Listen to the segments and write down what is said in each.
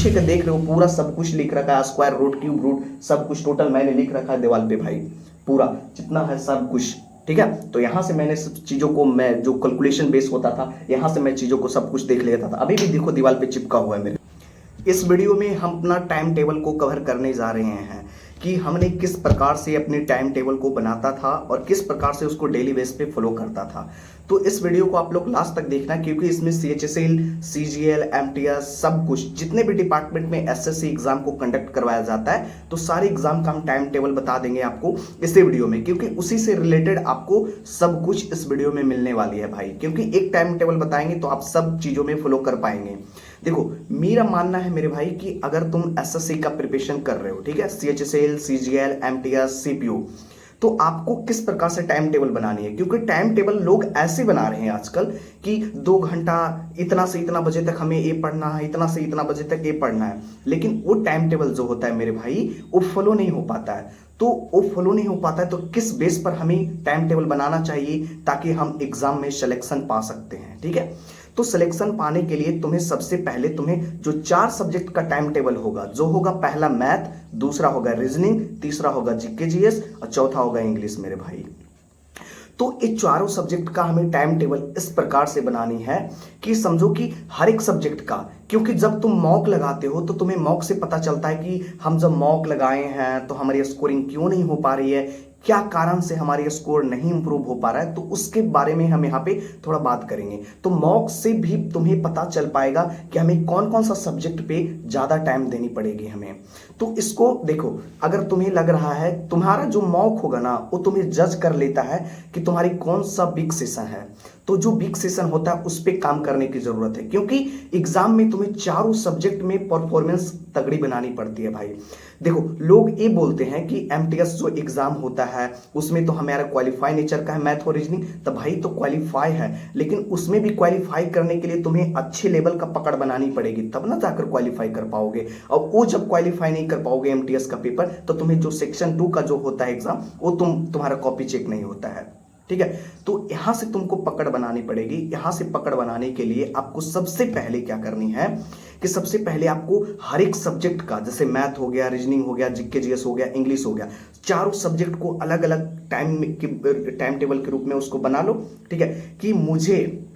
पीछे का देख रहे हो पूरा सब कुछ लिख रखा है, स्क्वायर रूट, क्यूब रूट, सब कुछ टोटल मैंने लिख रखा है दीवार पे भाई, पूरा जितना है सब कुछ। ठीक है, तो यहाँ से मैंने सब चीज़ों को, मैं जो कैलकुलेशन बेस होता था यहाँ से मैं चीज़ों को सब कुछ देख लेता था। अभी भी देखो दीवार पे चिपका हुआ है मेरे। इस वीडियो में हम अपना टाइम टेबल को कवर करने जा रहे हैं कि हमने किस प्रकार से अपने टाइम टेबल को बनाता था और किस प्रकार से उसको डेली बेस पे फॉलो करता था। तो इस वीडियो को आप लोग लास्ट तक देखना, क्योंकि इसमें CHSL, CGL, MTS सब कुछ जितने भी डिपार्टमेंट में SSC एग्जाम को कंडक्ट करवाया जाता है, तो सारे एग्जाम का हम टाइम टेबल बता देंगे आपको इसी वीडियो में, क्योंकि उसी से रिलेटेड आपको सब कुछ इस वीडियो में मिलने वाली है भाई। क्योंकि एक टाइम टेबल बताएंगे तो आप सब चीज़ों में फॉलो कर पाएंगे। देखो मेरा मानना है मेरे भाई कि अगर तुम SSC का प्रिपरेशन कर रहे हो, ठीक है, CHSL, CGL, MTS, CPU, तो आपको किस प्रकार से टाइम टेबल बनानी है। क्योंकि टाइम टेबल लोग ऐसे बना रहे हैं आजकल कि 2 घंटा इतना से इतना बजे तक हमें ये पढ़ना है, इतना से इतना बजे तक ये पढ़ना है, लेकिन वो टाइम टेबल जो होता है मेरे भाई वो फॉलो नहीं हो पाता है। तो वो फॉलो नहीं हो पाता है तो किस बेस पर हमें टाइम टेबल बनाना चाहिए ताकि हम एग्जाम में सिलेक्शन पा सकते हैं। ठीक है, तो सिलेक्शन पाने के लिए तुम्हें सबसे पहले तुम्हें जो 4 सब्जेक्ट का टाइम टेबल होगा, जो होगा पहला मैथ, दूसरा होगा रीजनिंग, तीसरा होगा GK GS और चौथा होगा इंग्लिश मेरे भाई। तो ये चारों सब्जेक्ट का हमें टाइम टेबल इस प्रकार से बनानी है कि समझो कि हर एक सब्जेक्ट का, क्योंकि जब तुम मॉक लगाते हो तो तुम्हें मॉक से पता चलता है कि हम जब मॉक लगाए हैं तो हमारी स्कोरिंग क्यों नहीं हो पा रही है, क्या कारण से हमारी स्कोर नहीं इंप्रूव हो पा रहा है, तो उसके बारे में हम यहाँ पे थोड़ा बात करेंगे। तो मॉक से भी तुम्हें पता चल पाएगा कि हमें कौन कौन सा सब्जेक्ट पे ज़्यादा टाइम देनी पड़ेगी हमें। तो इसको देखो, अगर तुम्हें लग रहा है तुम्हारा जो मॉक होगा ना वो तुम्हें जज कर लेता है कि तुम्हारी कौन सा वीक सेशन है, तो जो वीक सेशन होता है उस पर काम करने की जरूरत है, क्योंकि एग्जाम में तुम्हें चारों सब्जेक्ट में परफॉर्मेंस तगड़ी बनानी पड़ती है भाई। देखो लोग ये बोलते हैं कि MTS जो एग्जाम होता है उसमें तो हमारा क्वालिफाई नेचर का है मैथ और रीजनिंग, तो भाई तो क्वालिफाई है, लेकिन उसमें भी क्वालिफाई करने के लिए तुम्हें अच्छे लेवल का पकड़ बनानी पड़ेगी, तब ना जाकर क्वालिफाई कर पाओगे। और वो जब क्वालिफाई नहीं कर पाओगे MTS का पेपर, तो तुम्हें जो सेक्शन 2 का जो होता है एग्जाम वो तुम्हारा कॉपी चेक नहीं होता है। ठीक है, तो यहां से तुमको पकड़ बनानी पड़ेगी। यहां से पकड़ बनाने के लिए आपको सबसे पहले क्या करनी है कि सबसे पहले आपको हर एक सब्जेक्ट का, जैसे मैथ हो गया, रीजनिंग हो गया, GK GS हो गया, इंग्लिश हो गया, चारों सब्जेक्ट को अलग अलग टाइम टेबल के रूप में उसको बना लो। ठीक है, कि मुझे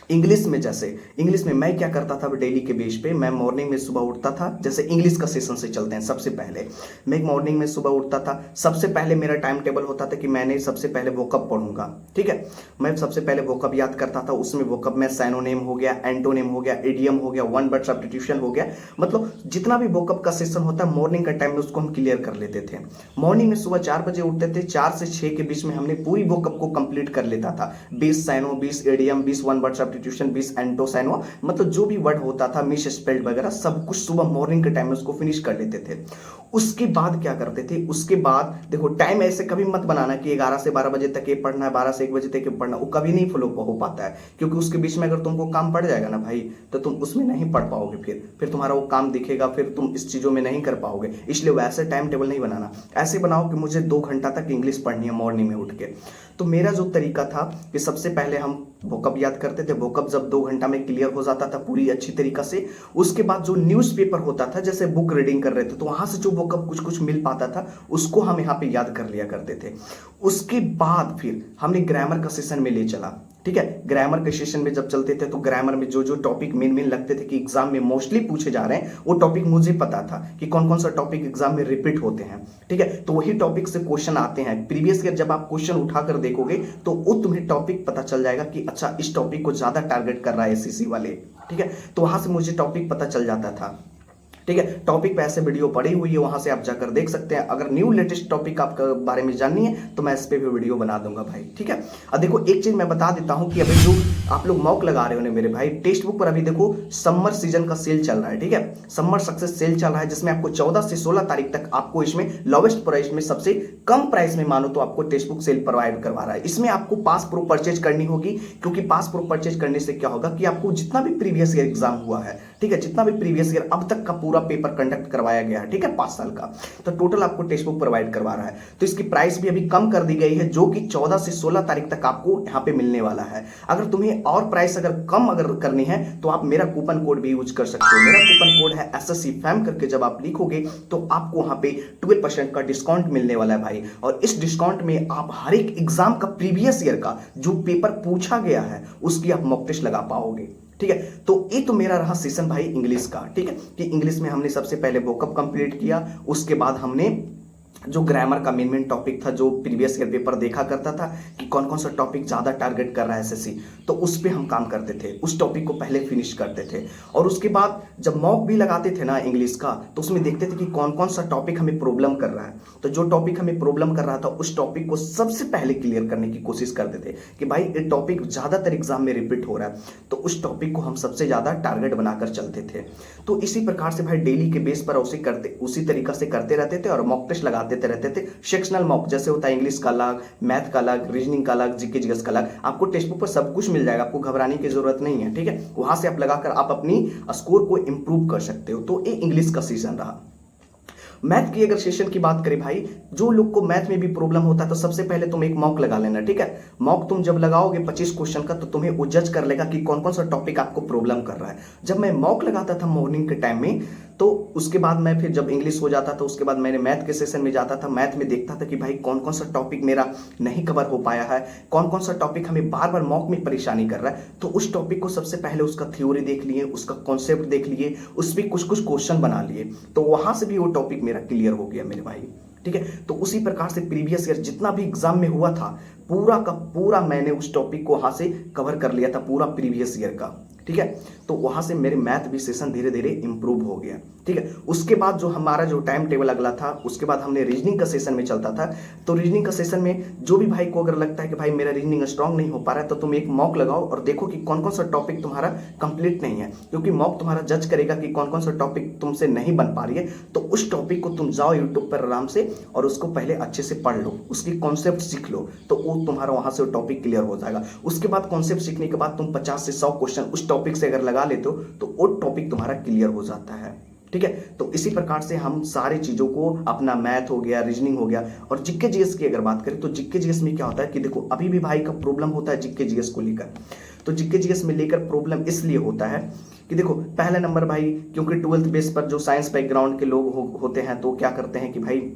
इंग्लिश में, जैसे इंग्लिश में मैं क्या करता था डेली के बेस पे, मैं मॉर्निंग में सुबह उठता था, जैसे इंग्लिश का सेशन से चलते हैं, सबसे पहले मैं मॉर्निंग में सुबह उठता था, सबसे पहले मेरा टाइम टेबल होता था कि मैंने सबसे पहले वोकअप पढ़ूंगा। ठीक है, मैं सबसे पहले वोकअप याद करता था, उसमें वोकअप में साइनोनिम हो गया, एंटोनिम हो गया, इडियम हो गया, वन वर्ड सब्स्टिट्यूशन हो गया, मतलब जितना भी वोकअप का सेशन होता है मॉर्निंग का टाइम में उसको हम क्लियर कर लेते थे। मॉर्निंग में सुबह 4 बजे उठते थे, 4 से 6 के बीच में हमने पूरी वोकअप को कंप्लीट कर लेता था। 20 syno, 20 idiom, 20 one word substitution, 20 anto syno, मतलब जो भी वर्ड होता था, मिस स्पेल्ड वगैरह सब कुछ सुबह मॉर्निंग के टाइम में उसको फिनिश कर लेते थे। उसके बाद क्या करते थे, उसके बाद देखो टाइम ऐसे कभी मत बनाना कि 11 से 12 बजे तक ये पढ़ना है, 12 से 1 बजे तक ये पढ़ना, वो कभी नहीं फॉलो हो पाता है, क्योंकि उसके बीच में अगर तुमको काम पड़ जाएगा ना भाई तो तुम उसमें नहीं पढ़ पाओगे, फिर तुम्हारा वो काम दिखेगा, फिर तुम इस चीजों में नहीं कर पाओगे। इसलिए वैसे टाइम टेबल नहीं बनाना, ऐसे बनाओ कि मुझे 2 घंटा तक इंग्लिश पढ़नी है मॉर्निंग में उठ के। तो मेरा जो तरीका था कि सबसे पहले हम वोकअप याद करते थे, वोकअप जब 2 घंटा में क्लियर हो जाता था पूरी अच्छी तरीका से, उसके बाद जो न्यूज़पेपर होता था, जैसे बुक रीडिंग कर रहे थे तो वहां से जो वोकअप कुछ कुछ मिल पाता था उसको हम यहाँ पे याद कर लिया करते थे। उसके बाद फिर हमने ग्रामर का सेशन में ले चला। ठीक है, ग्रामर के सेशन में जब चलते थे तो ग्रामर में जो जो टॉपिक मेन मेन लगते थे कि एग्जाम में मोस्टली पूछे जा रहे हैं, वो टॉपिक मुझे पता था कि कौन कौन सा टॉपिक एग्जाम में रिपीट होते हैं। ठीक है, तो वही टॉपिक से क्वेश्चन आते हैं प्रीवियस ईयर, जब आप क्वेश्चन उठाकर देखोगे तो वो तुम्हें टॉपिक पता चल जाएगा कि अच्छा इस टॉपिक को ज्यादा टारगेट कर रहा है SCC वाले। ठीक है, तो वहां से मुझे टॉपिक पता चल जाता था। ठीक है, टॉपिक पे ऐसे वीडियो पड़ी हुई है, वहां से आप जाकर देख सकते हैं। अगर न्यू लेटेस्ट टॉपिक आपके बारे में जाननी है तो मैं इस पे भी वीडियो बना दूंगा भाई। ठीक है, अब देखो एक चीज मैं बता देता हूं कि अभी जो आप लोग मॉक लगा रहे हो मेरे भाई, टेक्स्ट बुक पर अभी देखो समर सीजन का सेल चल रहा है। ठीक है, समर सक्सेस सेल चल रहा है, जिसमें आपको 14 से 16 तारीख तक आपको इसमें लोवेस्ट प्राइस में, सबसे कम प्राइस में मानो तो आपको टेक्स्ट बुक सेल प्रोवाइड करवा रहा है। इसमें आपको पास प्रो परचेज करनी होगी, क्योंकि पास प्रो परचेज करने से क्या होगा कि आपको जितना भी प्रीवियस ईयर एग्जाम हुआ है, ठीक है, जितना भी प्रीवियस ईयर अब तक का पूरा पेपर कंडक्ट करवाया गया है, ठीक है, 5 साल का, तो टोटल आपको टेक्स्ट बुक प्रोवाइड करवा रहा है। तो इसकी प्राइस भी अभी कम कर दी गई है, जो कि 14 से 16 तारीख तक आपको यहाँ पे मिलने वाला है। अगर तुम्हें में और प्राइस अगर कम अगर करनी है तो आप मेरा कूपन कोड भी यूज कर सकते हो। मेरा कूपन कोड है SSC फैम करके, जब आप लिखोगे तो आपको वहां पे 12% का डिस्काउंट मिलने वाला है भाई। और इस डिस्काउंट में आप हर एक एग्जाम का प्रीवियस ईयर का जो पेपर पूछा गया है उसकी आप मॉक टेस्ट लगा पाओगे। ठीक है, तो ये तो मेरा रहा सेशन भाई इंग्लिश का। ठीक है, कि इंग्लिश में हमने सबसे पहले वोकअप कंप्लीट किया, उसके बाद हमने जो ग्रामर का मेन टॉपिक था, जो प्रीवियस ईयर पेपर देखा करता था कि कौन कौन सा टॉपिक ज़्यादा टारगेट कर रहा है एसएससी, तो उस पर हम काम करते थे, उस टॉपिक को पहले फिनिश करते थे। और उसके बाद जब मॉक भी लगाते थे ना इंग्लिश का, तो उसमें देखते थे कि कौन कौन सा टॉपिक हमें प्रॉब्लम कर रहा है। तो जो टॉपिक हमें प्रॉब्लम कर रहा था उस टॉपिक को सबसे पहले क्लियर करने की कोशिश करते थे कि भाई ये टॉपिक ज़्यादातर एग्जाम में रिपीट हो रहा है, तो उस टॉपिक को हम सबसे ज़्यादा टारगेट बनाकर चलते थे। तो इसी प्रकार से भाई डेली के बेस पर उसी तरीका से करते रहते थे और मॉक टेस्ट लगाते रहते थे। सेक्शनल मॉक जैसे होता है इंग्लिश का अलग, मैथ का अलग, रीजनिंग का अलग, जीके जीएस का अलग, आपको टेक्स्ट बुक पर सब कुछ मिल जाएगा, आपको घबराने की जरूरत नहीं है। ठीक है, वहां से आप लगाकर आप अपनी स्कोर को इंप्रूव कर सकते हो। तो ये इंग्लिश का सीजन रहा। मैथ की अगर सेशन की बात करें भाई, जो लोग को मैथ में भी प्रॉब्लम होता है तो सबसे पहले तुम एक मॉक लगा लेना। ठीक है, मॉक तुम जब लगाओगे 25 क्वेश्चन का, तो तुम्हें वो जज कर लेगा कि कौन कौन सा टॉपिक आपको प्रॉब्लम कर रहा है। जब मैं मॉक लगाता था मॉर्निंग के टाइम में, तो उसके बाद मैं फिर जब इंग्लिश हो जाता था उसके बाद मैंने मैथ के सेशन में जाता था, मैथ में देखता था कि भाई कौन कौन सा टॉपिक मेरा नहीं कवर हो पाया है, कौन कौन सा टॉपिक हमें बार बार मॉक में परेशानी कर रहा है। तो उस टॉपिक को सबसे पहले उसका थ्योरी देख लिए, उसका कॉन्सेप्ट देख लिए, उस पर कुछ कुछ क्वेश्चन बना लिए, तो वहां से भी वो टॉपिक मेरा क्लियर हो गया मेरे भाई। ठीक है, तो उसी प्रकार से प्रीवियस ईयर जितना भी एग्जाम में हुआ था पूरा का पूरा मैंने उस टॉपिक को वहां से कवर कर लिया था, पूरा प्रीवियस ईयर का। ठीक है, तो वहां से मेरे मैथ भी सेशन धीरे धीरे इंप्रूव हो गया। ठीक है, उसके बाद जो हमारा जो टाइम टेबल अगला था, उसके बाद हमने रीजनिंग का सेशन में चलता था। तो रीजनिंग का सेशन में जो भी भाई को अगर लगता है कि भाई मेरा रीजनिंग स्ट्रांग नहीं हो पा रहा है, तो तुम एक मॉक लगाओ और देखो कि कौन कौन सा टॉपिक तुम्हारा कंप्लीट नहीं है, क्योंकि मॉक तुम्हारा जज करेगा कि कौन कौन सा टॉपिक तुमसे नहीं बन पा रही है। तो उस टॉपिक को तुम जाओ यूट्यूब पर आराम से और उसको पहले अच्छे से पढ़ लो, उसकी कॉन्सेप्ट सीख लो, तो वो तुम्हारा वहां से टॉपिक क्लियर हो जाएगा। उसके बाद कॉन्सेप्ट सीखने के बाद तुम 50 से 100 क्वेश्चन उस टॉपिक से अगर लगा लेते हो तो वो टॉपिक तुम्हारा क्लियर हो जाता है। ठीक है, तो इसी प्रकार से हम सारी चीजों को, अपना मैथ हो गया, रीजनिंग हो गया, और जीके जीएस की अगर बात करें तो जीके जीएस में क्या होता है कि देखो अभी भी भाई का प्रॉब्लम होता है जीके जीएस को लेकर। तो जीके जीएस में लेकर प्रॉब्लम इसलिए होता है कि देखो पहला नंबर भाई, क्योंकि 12th बेस पर जो साइंस बैकग्राउंड के लोग होते हैं तो क्या करते हैं कि भाई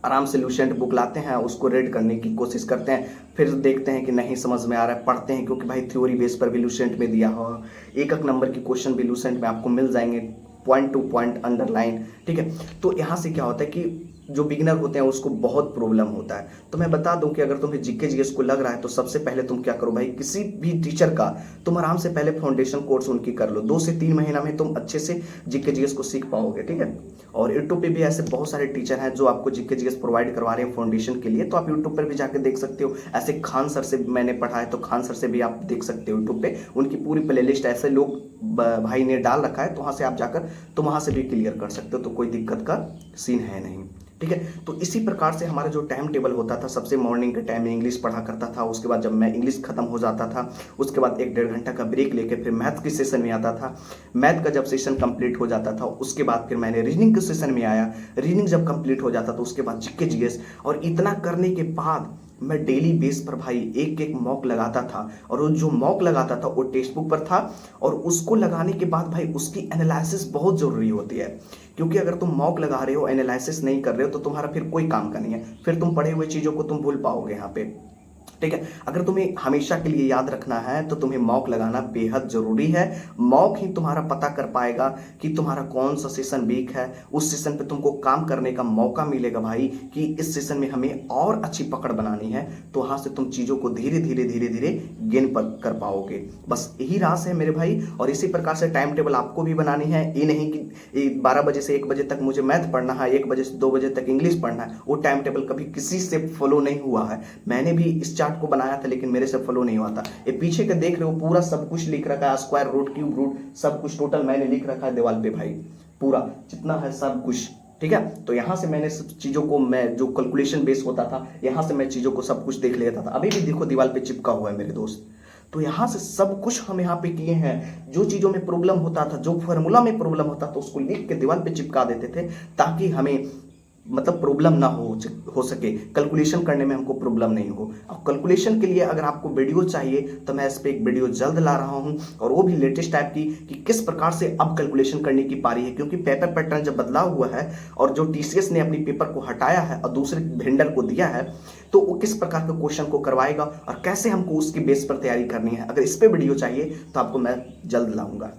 आराम से लूसेंट बुक लाते हैं, उसको रीड करने की कोशिश करते हैं, फिर देखते हैं कि नहीं समझ में आ रहा है, पढ़ते हैं, क्योंकि भाई थ्योरी बेस पर भी लूसेंट में दिया हो, एक नंबर की क्वेश्चन भी लूसेंट में आपको मिल जाएंगे, पॉइंट टू पॉइंट अंडरलाइन। ठीक है, तो यहाँ से क्या होता है कि जो बिगिनर होते हैं उसको बहुत प्रॉब्लम होता है। तो मैं बता दूं कि अगर तुम्हें जीके जीएस को लग रहा है तो सबसे पहले तुम क्या करो भाई, किसी भी टीचर का तुम आराम से पहले फाउंडेशन कोर्स उनकी कर लो, 2 से 3 महीना में तुम अच्छे से जीके जीएस को सीख पाओगे। ठीक है, और यूट्यूब पे भी ऐसे बहुत सारे टीचर हैं जो आपको जीके जीएस प्रोवाइड करवा रहे हैं फाउंडेशन के लिए, तो आप यूट्यूब पर भी जाकर देख सकते हो। ऐसे खान सर से मैंने पढ़ा है तो खान सर से भी आप देख सकते हो यूट्यूब पे, उनकी पूरी प्ले लिस्ट ऐसे लोग भाई ने डाल रखा है, तो वहाँ से आप जाकर तो वहाँ से भी क्लियर कर सकते हो, तो कोई दिक्कत का सीन है नहीं। ठीक है, तो इसी प्रकार से हमारा जो टाइम टेबल होता था, सबसे मॉर्निंग के टाइम में इंग्लिश पढ़ा करता था, उसके बाद जब मैं इंग्लिश खत्म हो जाता था उसके बाद 1-1.5 घंटा का ब्रेक लेके फिर मैथ के सेशन में आता था। मैथ का जब सेशन कंप्लीट हो जाता था उसके बाद फिर मैंने रीजनिंग के सेशन में आया, रीजनिंग जब कंप्लीट हो जाता था उसके बाद जीके जीएस, और इतना करने के बाद मैं डेली बेस पर भाई एक मॉक लगाता था, और वो जो मॉक लगाता था वो टेक्स्ट बुक पर था, और उसको लगाने के बाद भाई उसकी एनालिसिस बहुत जरूरी होती है, क्योंकि अगर तुम मॉक लगा रहे हो, एनालिसिस नहीं कर रहे हो, तो तुम्हारा फिर कोई काम का नहीं है, फिर तुम पढ़े हुए चीजों को तुम भूल पाओगे यहाँ पे। ठीक है, अगर तुम्हें हमेशा के लिए याद रखना है तो तुम्हें मॉक लगाना बेहद जरूरी है। मॉक ही तुम्हारा पता कर पाएगा कि तुम्हारा कौन सा सेशन वीक है, उस सेशन पे तुमको काम करने का मौका मिलेगा भाई, कि इस सेशन में हमें और अच्छी पकड़ बनानी है, तो वहां से तुम चीजों को धीरे धीरे गेन कर पाओगे। बस यही राज है मेरे भाई, और इसी प्रकार से टाइम टेबल आपको भी बनानी है। ये नहीं कि 12 बजे से 1 बजे तक मुझे मैथ पढ़ना है, 1 बजे से 2 बजे तक इंग्लिश पढ़ना है, वो टाइम टेबल कभी किसी से फॉलो नहीं हुआ है। मैंने भी इस चार्ट को बनाया था लेकिन मेरे से फॉलो नहीं हुआ था। ये पीछे के देख रहे हो पूरा सब कुछ लिख रखा है, स्क्वायर रूट, क्यूब रूट, सब कुछ टोटल मैंने लिख रखा है दीवार पे भाई, पूरा जितना है सब कुछ। ठीक है, तो यहां से मैंने सब चीजों को, मैं जो कैलकुलेशन बेस होता था यहां से मैं चीजों को सब कुछ देख लेता था। अभी भी देखो दीवार पे चिपका हुआ है मेरे दोस्त, तो यहां से सब कुछ हम यहाँ पे किए हैं। जो चीजों में प्रॉब्लम होता था, जो फॉर्मूला में प्रॉब्लम होता था, उसको लिख के दीवार पे चिपका देते थे, ताकि हमें मतलब प्रॉब्लम ना हो सके, कैलकुलेशन करने में हमको प्रॉब्लम नहीं हो। अब कैलकुलेशन के लिए अगर आपको वीडियो चाहिए तो मैं इस पर एक वीडियो जल्द ला रहा हूं, और वो भी लेटेस्ट टाइप की, कि किस प्रकार से अब कैलकुलेशन करने की पारी है, क्योंकि पेपर पैटर्न जब बदला हुआ है और जो टीसीएस ने अपनी पेपर को हटाया है और दूसरे वेंडर को दिया है, तो वो किस प्रकार के क्वेश्चन को करवाएगा और कैसे हमको उसकी बेस पर तैयारी करनी है। अगर इस पर वीडियो चाहिए तो आपको मैं जल्द लाऊंगा।